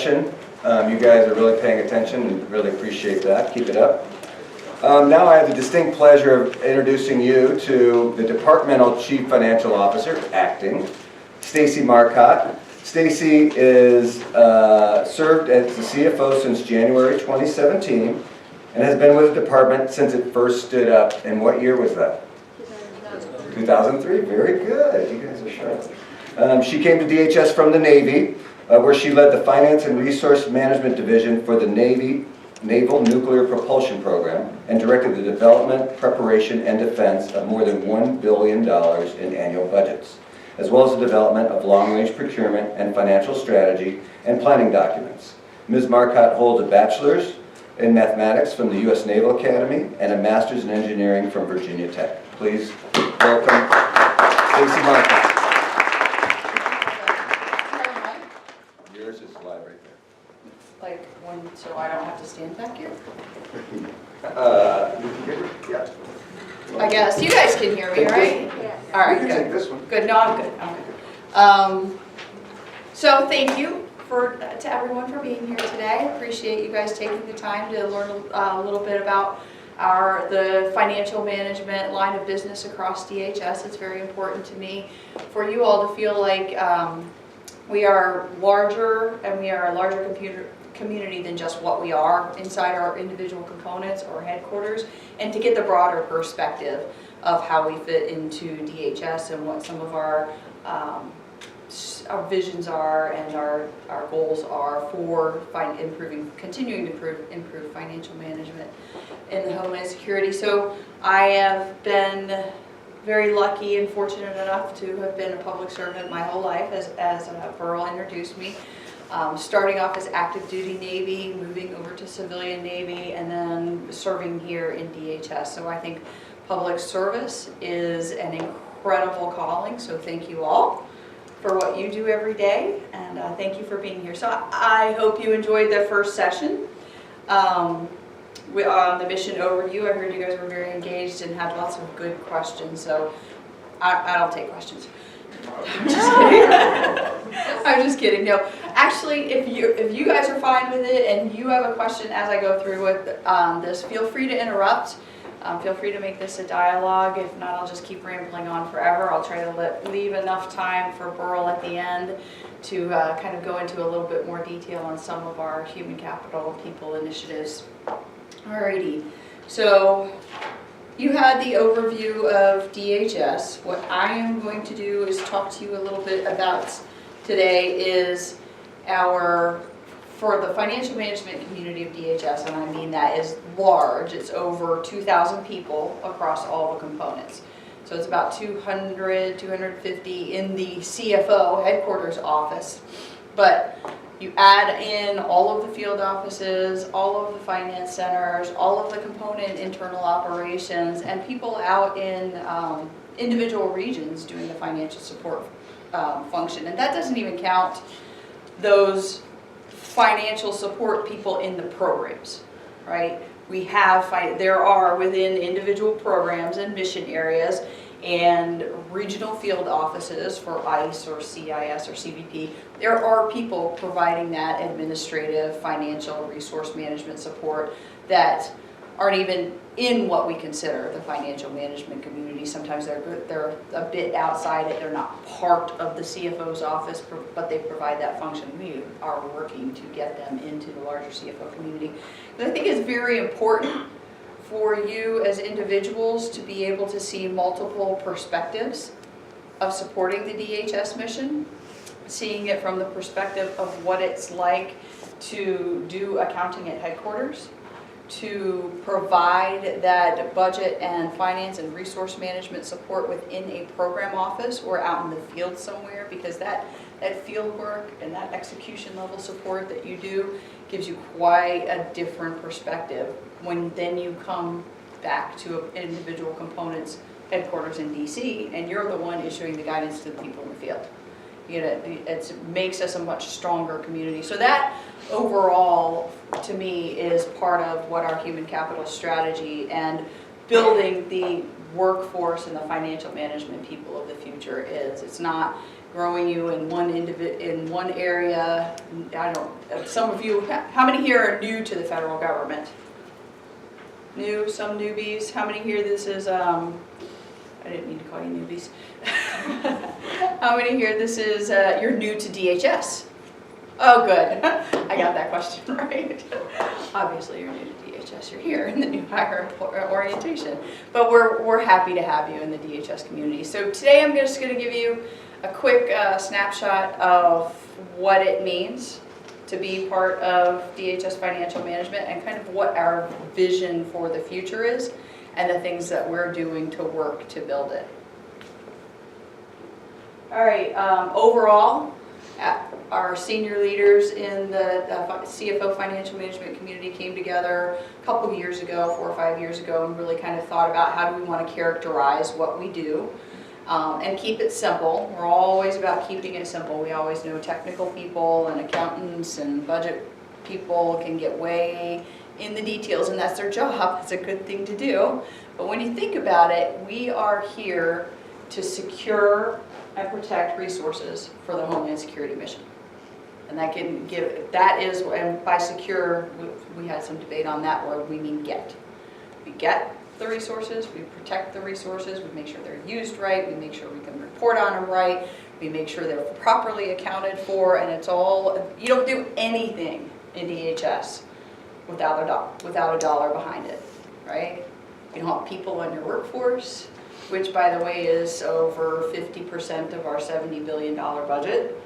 introduction. You guys are really paying attention and really appreciate that. Keep it up. Now I have the distinct pleasure of introducing you to the Departmental Chief Financial Officer, acting, Stacy Marcotte. Stacy is served as the CFO since January 2017 and has been with the department since it first stood up. And what year was that? 2003. Very good. You guys are sharp. She came to DHS from the Navy, where she led the Finance and Resource Management Division for the Naval Nuclear Propulsion Program and directed the development, preparation, and defense of more than $1 billion in annual budgets, as well as the development of long-range procurement and financial strategy and planning documents. Ms. Marcotte holds a bachelor's in mathematics from the U.S. Naval Academy and a master's in engineering from Virginia Tech. Please welcome Stacy Marcotte. Yours is live right there. Like one, so I don't have to stand back here? Yeah. I guess. You guys can hear me, right? Yeah. All right, You can take good. this one. Good, no, I'm good. I'm good. So thank you to everyone for being here today. I appreciate you guys taking the time to learn a little bit about the financial management line of business across DHS. It's very important to me for you all to feel like we are larger, and we are a larger community than just what we are inside our individual components or headquarters, and to get the broader perspective of how we fit into DHS and what some of our visions are and our goals are for continuing to improve financial management in the Homeland Security. So I have been very lucky and fortunate enough to have been a public servant my whole life, as Burl introduced me. Starting off as active duty Navy, moving over to civilian Navy, and then serving here in DHS. So I think public service is an incredible calling, so thank you all for what you do every day, and thank you for being here. So I hope you enjoyed the first session. On the mission overview, I heard you guys were very engaged and had lots of good questions, so I don't take questions. I'm just kidding. I'm just kidding. No, actually, if you guys are fine with it and you have a question as I go through with this, feel free to interrupt. Feel free to make this a dialogue. If not, I'll just keep rambling on forever. I'll try to leave enough time for Burl at the end to kind of go into a little bit more detail on some of our human capital people initiatives. Alrighty, so you had the overview of DHS. What I am going to do is talk to you a little bit about today is for the financial management community of DHS, and I mean that is large. It's over 2,000 people across all the components. So it's about 200, 250 in the CFO headquarters office. But you add in all of the field offices, all of the finance centers, all of the component internal operations, and people out in individual regions doing the financial support function. And that doesn't even count those financial support people in the programs, right? There are within individual programs and mission areas and regional field offices for ICE or CIS or CBP, there are people providing that administrative, financial, resource management support that aren't even in what we consider the financial management community. Sometimes they're a bit outside it. They're not part of the CFO's office, but they provide that function. We are working to get them into the larger CFO community. And I think it's very important for you as individuals to be able to see multiple perspectives of supporting the DHS mission, seeing it from the perspective of what it's like to do accounting at headquarters, to provide that budget and finance and resource management support within a program office or out in the field somewhere, because that field work and that execution level support that you do gives you quite a different perspective when then you come back to individual components headquarters in DC and you're the one issuing the guidance to the people in the field. You know, it makes us a much stronger community. So that overall, to me, is part of what our human capital strategy and building the workforce and the financial management people of the future is. It's not growing you in one area. I don't, some of you, how many here are new to the federal government? New, some newbies. How many here, this is, I didn't mean to call you newbies. How many here, this is, you're new to DHS? Oh, good. I got that question right. Obviously, you're new to DHS. You're here in the new hire orientation. But we're happy to have you in the DHS community. So today I'm just going to give you a quick snapshot of what it means to be part of DHS Financial Management and kind of what our vision for the future is and the things that we're doing to work to build it. All right, overall, our senior leaders in the CFO financial management community came together a couple of years ago, 4 or 5 years ago, and really kind of thought about how do we want to characterize what we do and keep it simple. We're always about keeping it simple. We always know technical people and accountants and budget people can get way in the details, and that's their job. It's a good thing to do. But when you think about it, we are here to secure and protect resources for the Homeland Security mission. And that can give, that is, and by secure, we had some debate on that word, we mean get. We get the resources, we protect the resources, we make sure they're used right, we make sure we can report on them right, we make sure they're properly accounted for, and it's all, you don't do anything in DHS without a dollar behind it, right? You don't have people in your workforce, which by the way is over 50% of our $70 billion budget,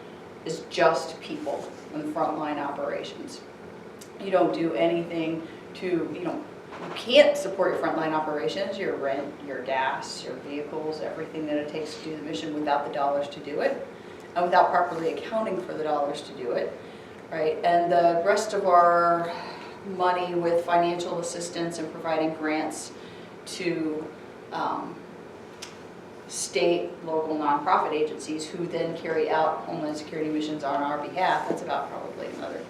is just people in frontline operations. You don't do anything to, you can't support your frontline operations, your rent, your gas, your vehicles, everything that it takes to do the mission without the dollars to do it, and without properly accounting for the dollars to do it, right? And the rest of our money with financial assistance and providing grants to state, local, nonprofit agencies who then carry out Homeland Security missions on our behalf, that's about probably another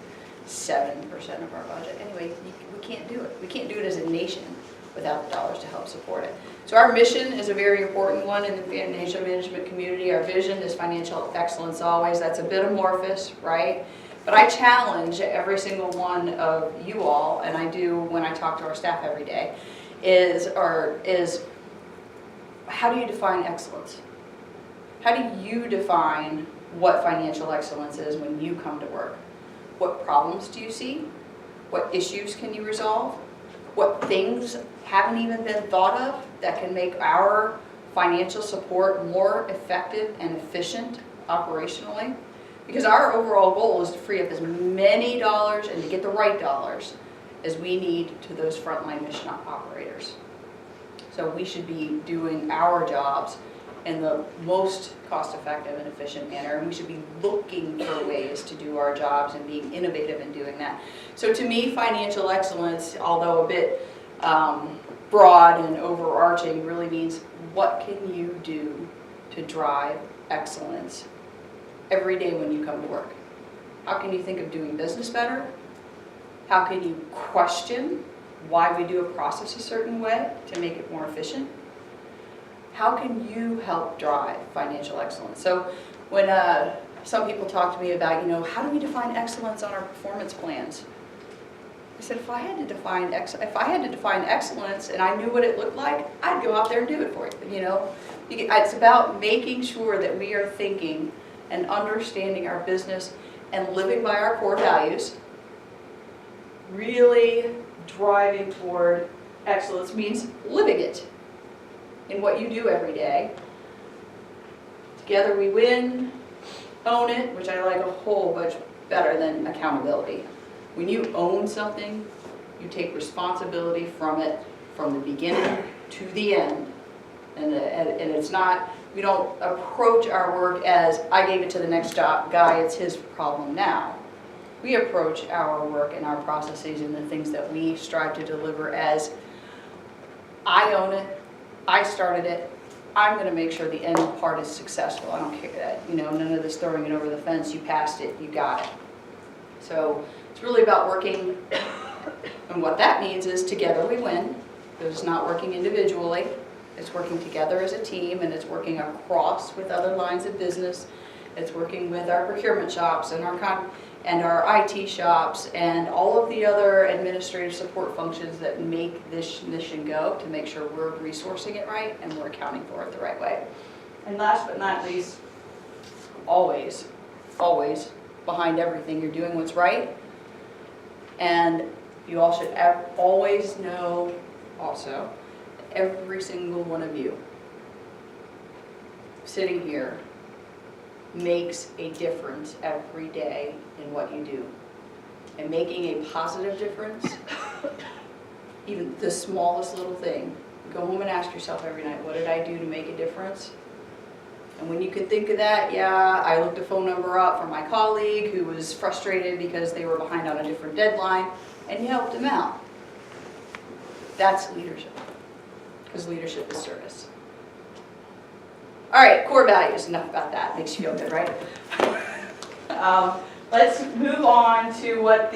7% of our budget. Anyway, we can't do it. We can't do it as a nation without the dollars to help support it. So our mission is a very important one in the financial management community. Our vision is financial excellence always. That's a bit amorphous, right? But I challenge every single one of you all, and I do when I talk to our staff every day, is how do you define excellence? How do you define what financial excellence is when you come to work? What problems do you see? What issues can you resolve? What things haven't even been thought of that can make our financial support more effective and efficient operationally? Because our overall goal is to free up as many dollars and to get the right dollars as we need to those frontline mission operators. So we should be doing our jobs in the most cost-effective and efficient manner, and we should be looking for ways to do our jobs and being innovative in doing that. So to me, financial excellence, although a bit broad and overarching, really means what can you do to drive excellence every day when you come to work? How can you think of doing business better? How can you question why we do a process a certain way to make it more efficient? How can you help drive financial excellence? So when some people talk to me about, how do we define excellence on our performance plans? I said, if I had to define excellence and I knew what it looked like, I'd go out there and do it for you. It's about making sure that we are thinking and understanding our business and living by our core values. Really driving toward excellence means living it in what you do every day. Together we win, own it, which I like a whole bunch better than accountability. When you own something, you take responsibility from it from the beginning to the end. And it's not, we don't approach our work as, I gave it to the next guy, it's his problem now. We approach our work and our processes and the things that we strive to deliver as, I own it, I started it, I'm going to make sure the end part is successful. I don't care that, none of this throwing it over the fence, you passed it, you got it. So it's really about working, and what that means is together we win. It's not working individually, it's working together as a team, and it's working across with other lines of business It's working with our procurement shops and our IT shops and all of the other administrative support functions that make this mission go, to make sure we're resourcing it right and we're accounting for it the right way. And last but not least, always, always behind everything, you're doing what's right. And you all should always know also, every single one of you sitting here makes a difference every day in what you do. And making a positive difference, even the smallest little thing, go home and ask yourself every night, what did I do to make a difference? And when you could think of that, yeah, I looked a phone number up for my colleague who was frustrated because they were behind on a different deadline, and you helped him out. That's leadership, because leadership is service. All right, core values, enough about that. Makes you feel good, right? Let's move on to what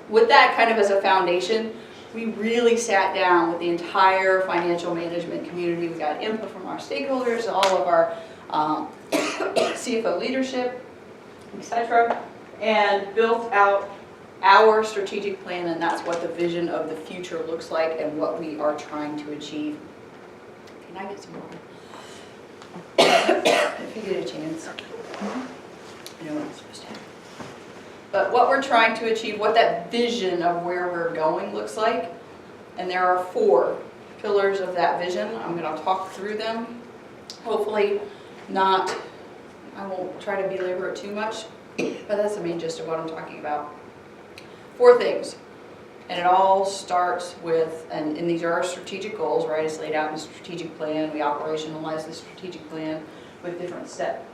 with that kind of as a foundation, we really sat down with the entire financial management community. We got input from our stakeholders, all of our CFO leadership, etc., and built out our strategic plan, and that's what the vision of the future looks like and what we are trying to achieve. Can I get some water? If you get a chance. I know what I'm supposed to have. But what we're trying to achieve, what that vision of where we're going looks like, and there are 4 pillars of that vision. I'm going to talk through them. Hopefully not, I won't try to belabor it too much, but that's the main gist of what I'm talking about. 4 things. And it all starts with, and these are our strategic goals, right? It's laid out in the strategic plan. We operationalize the strategic plan with different steps.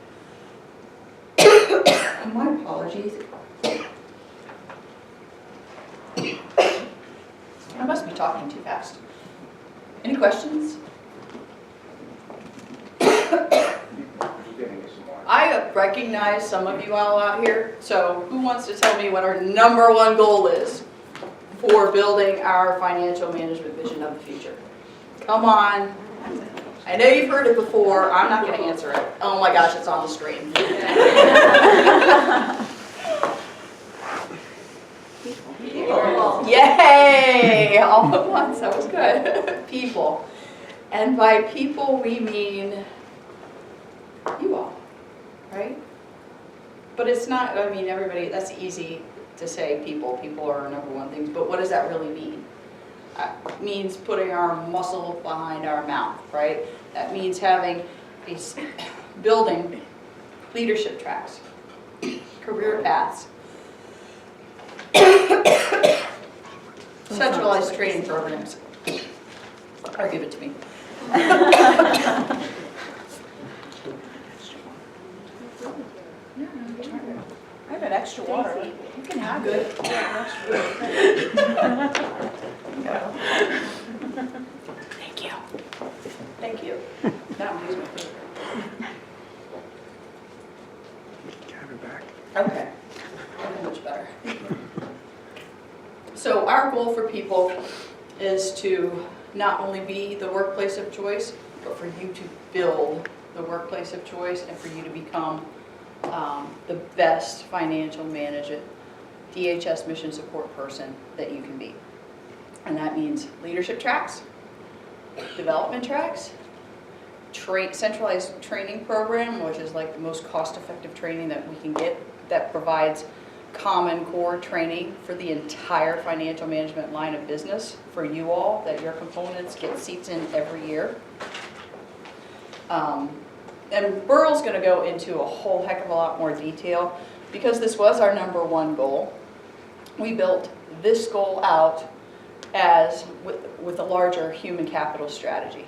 My apologies. I must be talking too fast. Any questions? I recognize some of you all out here, so who wants to tell me what our #1 goal is for building our financial management vision of the future? Come on. I know you've heard it before. I'm not going to answer it. Oh my gosh, it's on the screen. People. Yay! All at once. That was good. People. And by people, we mean you all, right? But it's not, I mean, everybody, that's easy to say people. People are our #1 things. But what does that really mean? It means putting our muscle behind our mouth, right? That means having these, building leadership tracks, career paths, centralized training programs. Or give it to me. I have an extra water. Stacy, you can have it. Thank you. Thank you. That one is my favorite. Have it back. Okay. Much better. So our goal for people is to not only be the workplace of choice, but for you to build the workplace of choice and for you to become the best financial management, DHS mission support person that you can be. And that means leadership tracks, development tracks, centralized training program, which is like the most cost-effective training that we can get, that provides common core training for the entire financial management line of business for you all, that your components get seats in every year. And Burl's going to go into a whole heck of a lot more detail because this was our #1 goal. We built this goal out as with a larger human capital strategy.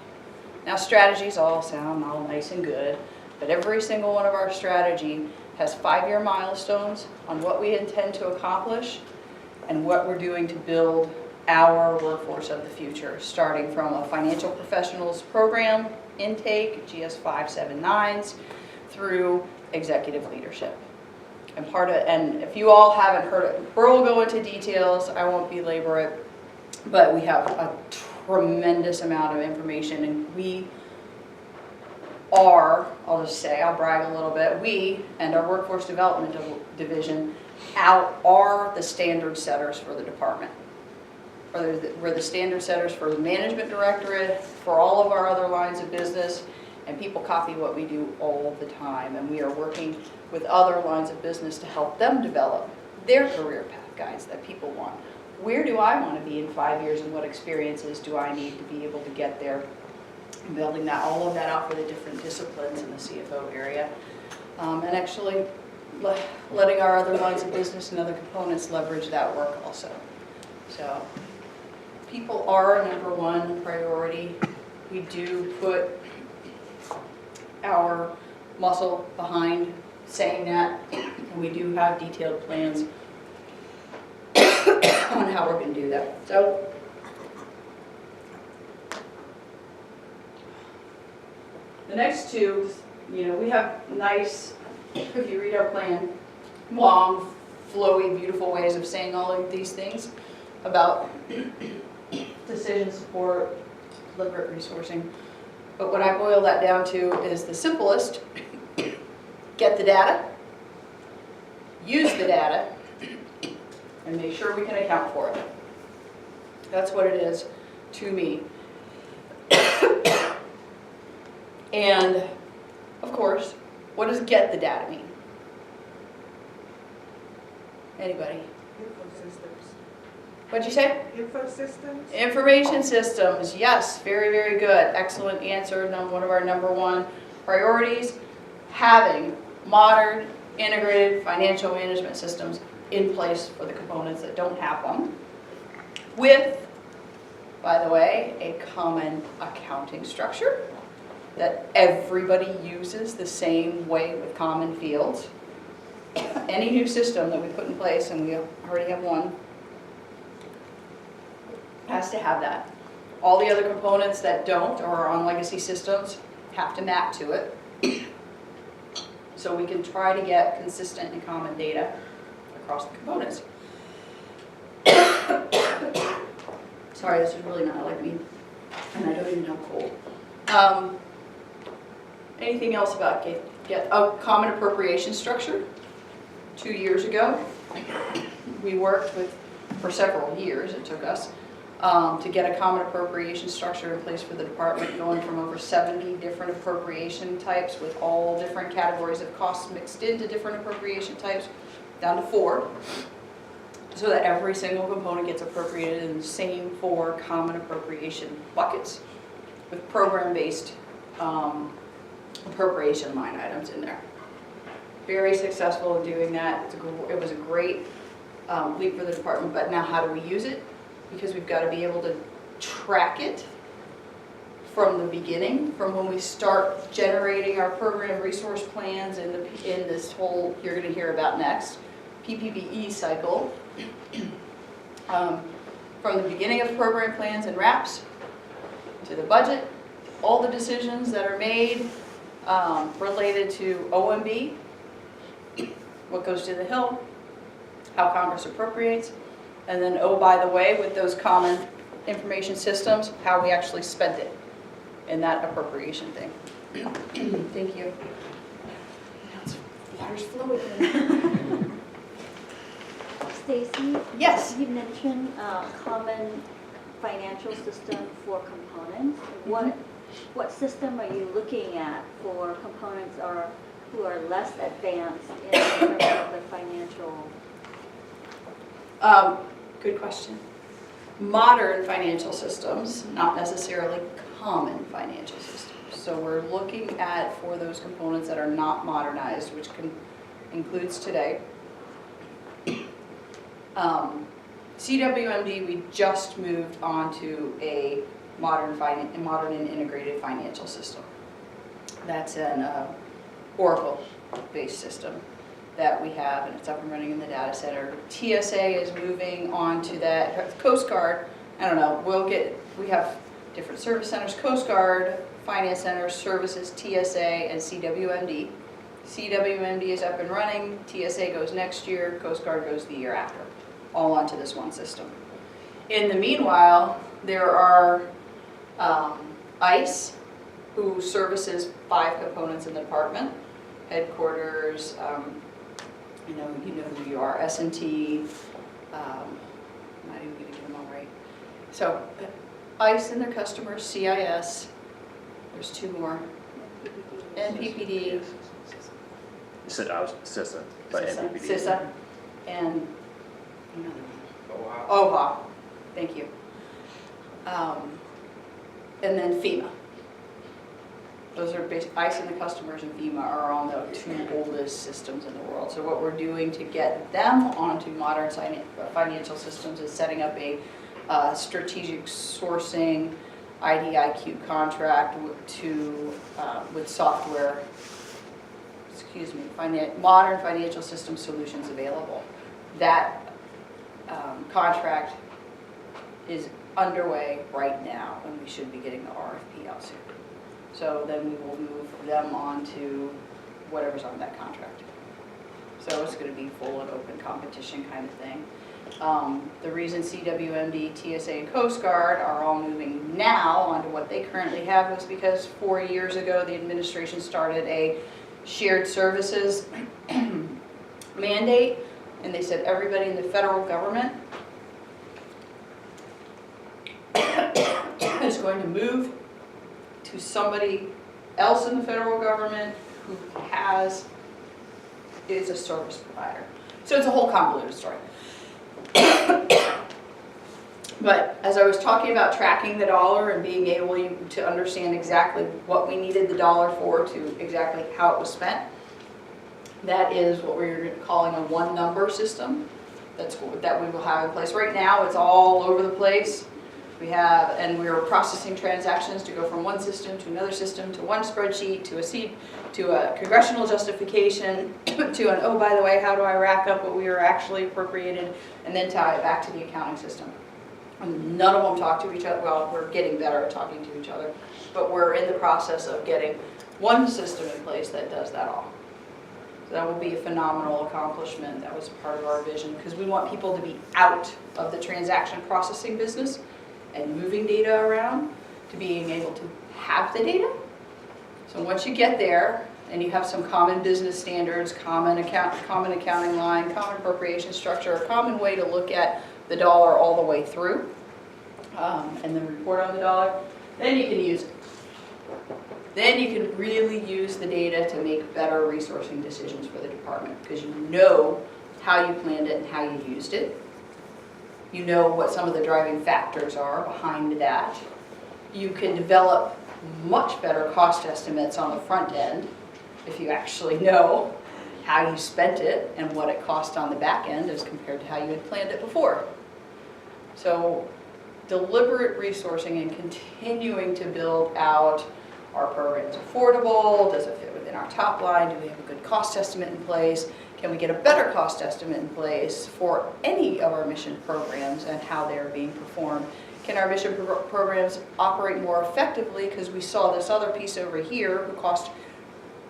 Now strategies all sound all nice and good, but every single one of our strategy has 5-year milestones on what we intend to accomplish and what we're doing to build our workforce of the future, starting from a financial professionals program intake, GS 579s, through executive leadership. And if you all haven't heard it, Burl will go into details, I won't belabor it, but we have a tremendous amount of information, and we are, I'll just say, I'll brag a little bit, we and our workforce development division are the standard setters for the department. We're the standard setters for the management directorate, for all of our other lines of business, and people copy what we do all the time. And we are working with other lines of business to help them develop their career path guides that people want. Where do I want to be in 5 years, and what experiences do I need to be able to get there? And building that, all of that out for the different disciplines in the CFO area. And actually letting our other lines of business and other components leverage that work also. So people are number one priority. We do put our muscle behind saying that, and we do have detailed plans on how we're going to do that. So the next two, we have nice, if you read our plan, long, flowy, beautiful ways of saying all of these things about decision support, deliberate resourcing. But what I boil that down to is the simplest: get the data, use the data, and make sure we can account for it. That's what it is to me. And of course, what does get the data mean? Anybody? Info systems. What'd you say? Info systems? Information systems, yes, very, very good. Excellent answer. One of our number one priorities, having modern, integrated financial management systems in place for the components that don't have them, with, by the way, a common accounting structure that everybody uses the same way with common fields. Any new system that we put in place, and we already have one, has to have that. All the other components that don't or are on legacy systems have to map to it. So we can try to get consistent and common data across the components. Sorry, this is really not like me, and I don't even have a cold. Anything else about get a common appropriation structure? 2 years ago, we worked with, for several years it took us, to get a common appropriation structure in place for the department, going from over 70 different appropriation types with all different categories of costs mixed into different appropriation types, down to 4, so that every single component gets appropriated in the same 4 common appropriation buckets with program-based appropriation line items in there. Very successful in doing that. It was a great leap for the department, but now how do we use it? Because we've got to be able to track it from the beginning, from when we start generating our program resource plans in this whole, you're going to hear about next, PPBE cycle. From the beginning of program plans and RAPs to the budget, all the decisions that are made related to OMB, what goes to the Hill, how Congress appropriates, and then, oh, by the way, with those common information systems, how we actually spent it in that appropriation thing. Thank you. Now it's water's flowing. Stacy? Yes. You mentioned common financial system for components. What system are you looking at for components who are less advanced in terms of the financial? Good question. Modern financial systems, not necessarily common financial systems. So we're looking at, for those components that are not modernized, which includes today. CWMD, we just moved on to a modern and integrated financial system. That's an Oracle-based system that we have, and it's up and running in the data center. TSA is moving on to that. Coast Guard, I don't know, we have different service centers: Coast Guard, Finance Centers, Services, TSA, and CWMD. CWMD is up and running, TSA goes next year, Coast Guard goes the year after, all onto this one system. In the meanwhile, there are ICE who services 5 components in the department. Headquarters, you know who you are, S&T, I'm not even gonna get them all right. So, ICE and their customers, CIS, there's 2 more, NPPD, I was CISA, but NPPD. CISA, and another one. OHA, thank you. And then FEMA. Those are basic, ICE and the customers and FEMA are on the 2 oldest systems in the world. So what we're doing to get them onto modern financial systems is setting up a strategic sourcing IDIQ contract with software, modern financial system solutions available. That contract is underway right now, and we should be getting the RFP out soon. So then we will move them on to whatever's on that contract. So it's going to be full and open competition kind of thing. The reason CWMD, TSA, and Coast Guard are all moving now onto what they currently have was because 4 years ago the administration started a shared services mandate, and they said everybody in the federal government is going to move to somebody else in the federal government who is a service provider. So it's a whole convoluted story. But as I was talking about tracking the dollar and being able to understand exactly what we needed the dollar for to exactly how it was spent, that is what we're calling a one number system that we will have in place. Right now it's all over the place. We are processing transactions to go from one system to another system, to one spreadsheet, to a congressional justification, to an, oh, by the way, how do I rack up what we were actually appropriated, and then tie it back to the accounting system. And none of them talk to each other. Well, we're getting better at talking to each other, but we're in the process of getting one system in place that does that all. So that will be a phenomenal accomplishment. That was part of our vision, because we want people to be out of the transaction processing business and moving data around to being able to have the data. So once you get there and you have some common business standards, common accounting line, common appropriation structure, a common way to look at the dollar all the way through, and then report on the dollar, then you can use it. Then you can really use the data to make better resourcing decisions for the department, because you know how you planned it and how you used it. You know what some of the driving factors are behind that. You can develop much better cost estimates on the front end if you actually know how you spent it and what it cost on the back end as compared to how you had planned it before. So deliberate resourcing and continuing to build out our programs affordable. Does it fit within our top line? Do we have a good cost estimate in place? Can we get a better cost estimate in place for any of our mission programs and how they're being performed? Can our mission programs operate more effectively, because we saw this other piece over here who cost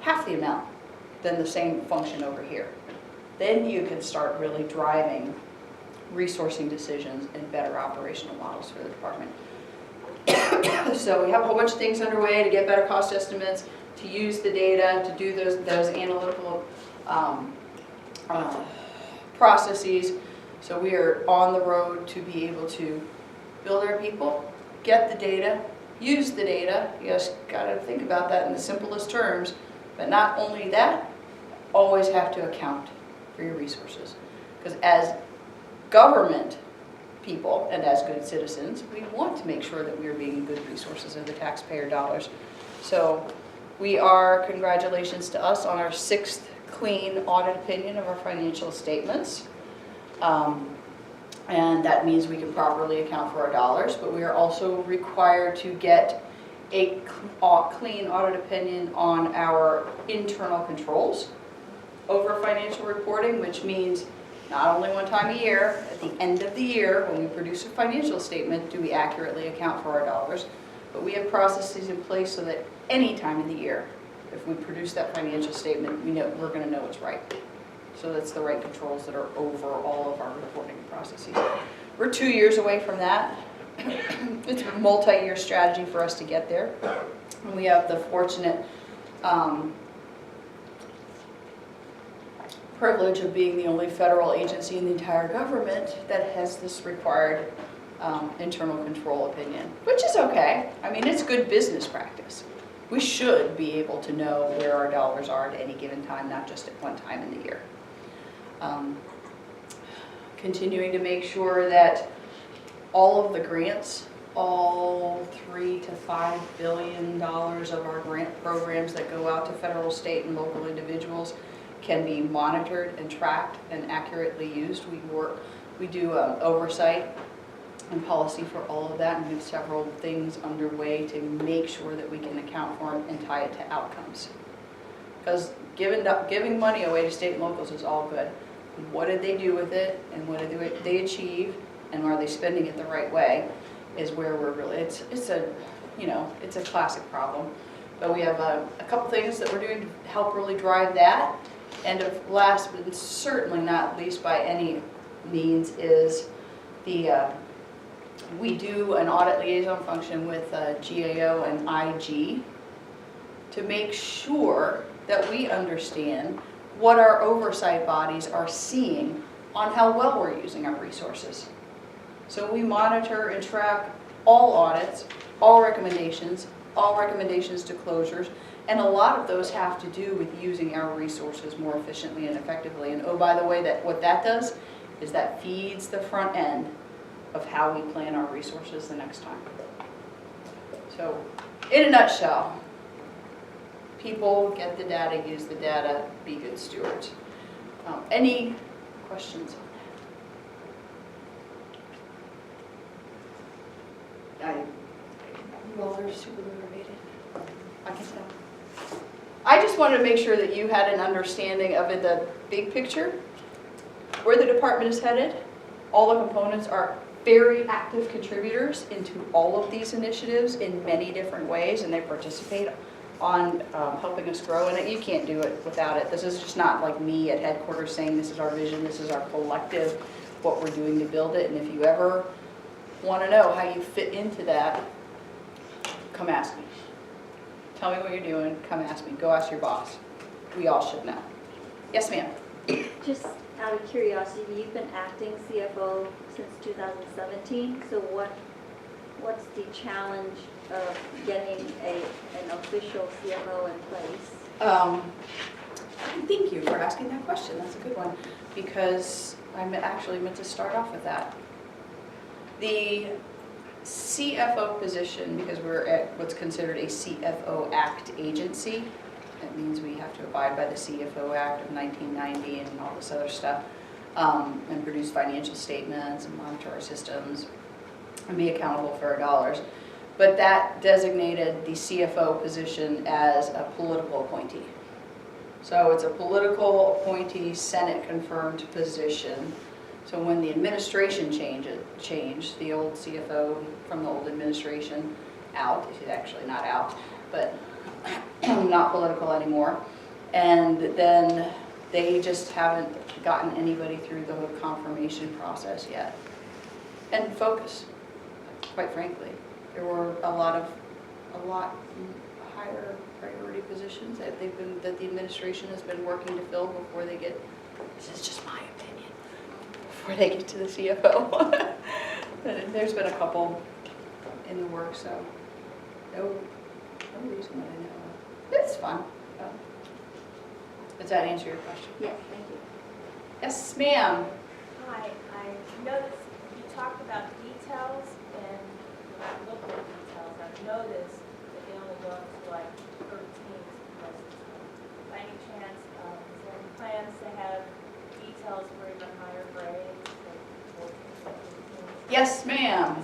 half the amount than the same function over here? Then you can start really driving resourcing decisions and better operational models for the department. So we have a whole bunch of things underway to get better cost estimates, to use the data, to do those analytical processes. So we are on the road to be able to build our people, get the data, use the data. You just got to think about that in the simplest terms. But not only that, always have to account for your resources. Because as government people and as good citizens, we want to make sure that we are being good resources of the taxpayer dollars. So we are, congratulations to us, on our 6th clean audit opinion of our financial statements. And that means we can properly account for our dollars, but we are also required to get a clean audit opinion on our internal controls over financial reporting, which means not only one time a year, at the end of the year, when we produce a financial statement, do we accurately account for our dollars, but we have processes in place so that any time in the year, if we produce that financial statement, we know we're going to know it's right. So that's the right controls that are over all of our reporting processes. We're 2 years away from that. It's a multi-year strategy for us to get there. And we have the fortunate privilege of being the only federal agency in the entire government that has this required internal control opinion, which is okay. I mean, it's good business practice. We should be able to know where our dollars are at any given time, not just at one time in the year. Continuing to make sure that all of the grants, all $3 to $5 billion of our grant programs that go out to federal, state, and local individuals can be monitored and tracked and accurately used. We do oversight and policy for all of that, and we have several things underway to make sure that we can account for them and tie it to outcomes. Because giving money away to state and locals is all good. What did they do with it, and what did they achieve, and are they spending it the right way, is where we're really, it's a classic problem. But we have a couple things that we're doing to help really drive that. And last but certainly not least by any means is we do an audit liaison function with GAO and IG to make sure that we understand what our oversight bodies are seeing on how well we're using our resources. So we monitor and track all audits, all recommendations to closures, and a lot of those have to do with using our resources more efficiently and effectively. And oh, by the way, what that does is that feeds the front end of how we plan our resources the next time. So, in a nutshell, people get the data, use the data, be good stewards. Any questions on that? You all are super motivated. I can tell. I just wanted to make sure that you had an understanding of it, the big picture, where the department is headed. All the components are very active contributors into all of these initiatives in many different ways, and they participate on helping us grow. And you can't do it without it. This is just not like me at headquarters saying this is our vision, this is our collective, what we're doing to build it. And if you ever want to know how you fit into that, come ask me. Tell me what you're doing, come ask me. Go ask your boss. We all should know. Yes, ma'am. Just out of curiosity, you've been acting CFO since 2017, so what's the challenge of getting an official CFO in place? Thank you for asking that question. That's a good one, because I'm actually meant to start off with that. The CFO position, because we're at what's considered a CFO Act agency, that means we have to abide by the CFO Act of 1990 and all this other stuff, and produce financial statements and monitor our systems and be accountable for our dollars. But that designated the CFO position as a political appointee. So it's a political appointee, Senate confirmed position. So when the administration changed, the old CFO from the old administration out, she's actually not out, but not political anymore. And then they just haven't gotten anybody through the confirmation process yet. And focus, quite frankly. There were a lot higher priority positions that the administration has been working to fill before they get, this is just my opinion, before they get to the CFO. There's been a couple in the works, so no reason that I know of. It's fun. Does that answer your question? Yes, thank you. Yes, ma'am. Hi, I noticed you talked about details and when I looked at details, I've noticed that they only go up to like 13 by any chance, is there any plans to have details for even higher grades, like 14, 15? Yes, ma'am.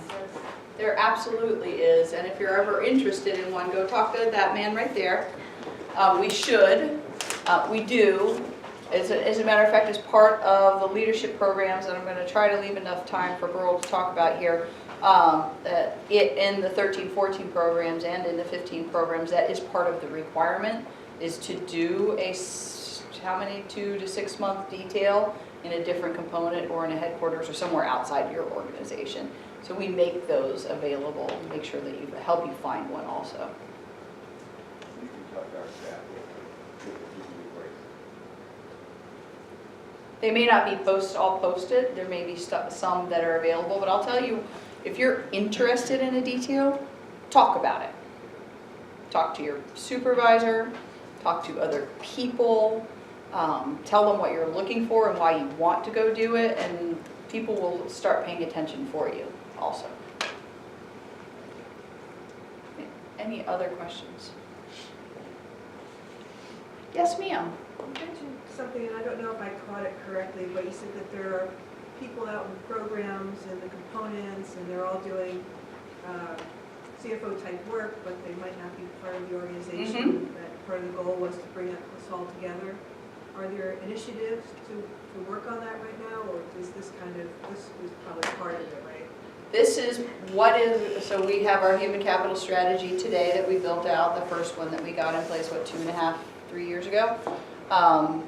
There absolutely is, and if you're ever interested in one, go talk to that man right there. We should. We do. As a matter of fact, as part of the leadership programs, and I'm going to try to leave enough time for Burl to talk about here, in the 13, 14 programs and in the 15 programs, that is part of the requirement, is to do how many 2 to 6 month detail in a different component or in a headquarters or somewhere outside your organization. So we make those available, make sure that help you find one also. They may not be all posted, there may be some that are available, but I'll tell you, if you're interested in a detail, talk about it. Talk to your supervisor, talk to other people, tell them what you're looking for and why you want to go do it, and people will start paying attention for you also. Any other questions? Yes, ma'am. You mentioned something, and I don't know if I caught it correctly, but you said that there are people out in programs and the components, and they're all doing CFO type work, but they might not be part of the organization. That part of the goal was to bring us all together. Are there initiatives to work on that right now, or is this this is probably part of it, right? This is so we have our human capital strategy today that we built out, the first one that we got in place, 2.5, 3 years ago.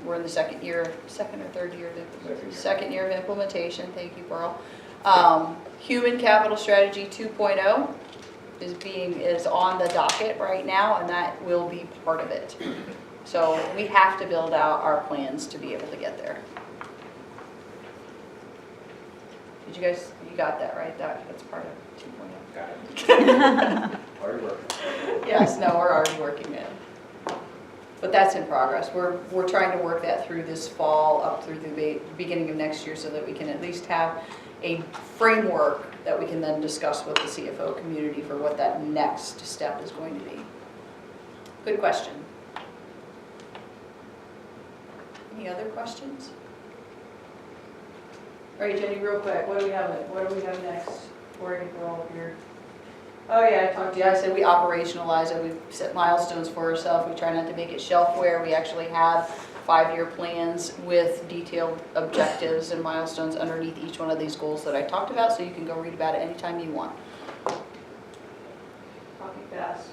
We're in the second or third year second year of implementation. Thank you, Pearl. Human capital strategy 2.0 is on the docket right now, and that will be part of it. So we have to build out our plans to be able to get there. Did you guys, you got that right? That's part of 2.0. Got it. Already working. Yes, no, we're already working it. But that's in progress. We're trying to work that through this fall up through the beginning of next year so that we can at least have a framework that we can then discuss with the CFO community for what that next step is going to be. Good question. Any other questions? All right, Jenny, real quick, what do we have next? Before I get all here. Oh yeah, I talked to you. I said we operationalize it. We set milestones for ourselves. We try not to make it shelfware. We actually have 5-year plans with detailed objectives and milestones underneath each one of these goals that I talked about, so you can go read about it anytime you want. Talking fast.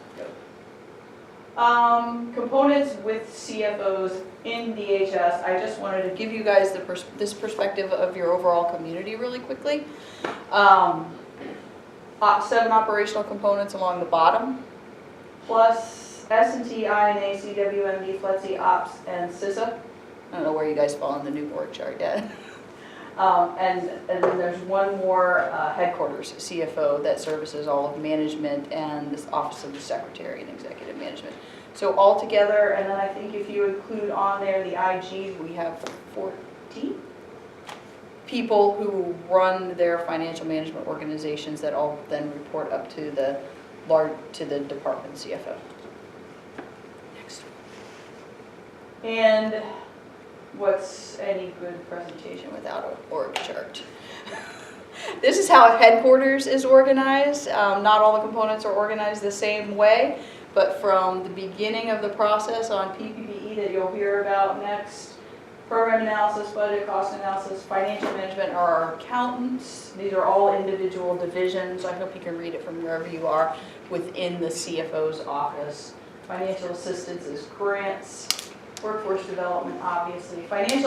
Components with CFOs in DHS. I just wanted to give you guys this perspective of your overall community really quickly. 7 operational components along the bottom, plus S&T, INA, CWMD, FLETC, OPS, and CISA. I don't know where you guys fall on the new org chart yet. And then there's one more headquarters CFO that services all of management and this Office of the Secretary and Executive Management. So all together, and then I think if you include on there the IG, we have 14 people who run their financial management organizations that all then report up to the department CFO. Next. And what's any good presentation without an org chart? This is how headquarters is organized. Not all the components are organized the same way, but from the beginning of the process on PPPE that you'll hear about next, program analysis, budget, cost analysis, financial management are our accountants. These are all individual divisions. I hope you can read it from wherever you are within the CFO's office. Financial assistance is grants, workforce development, obviously. Financial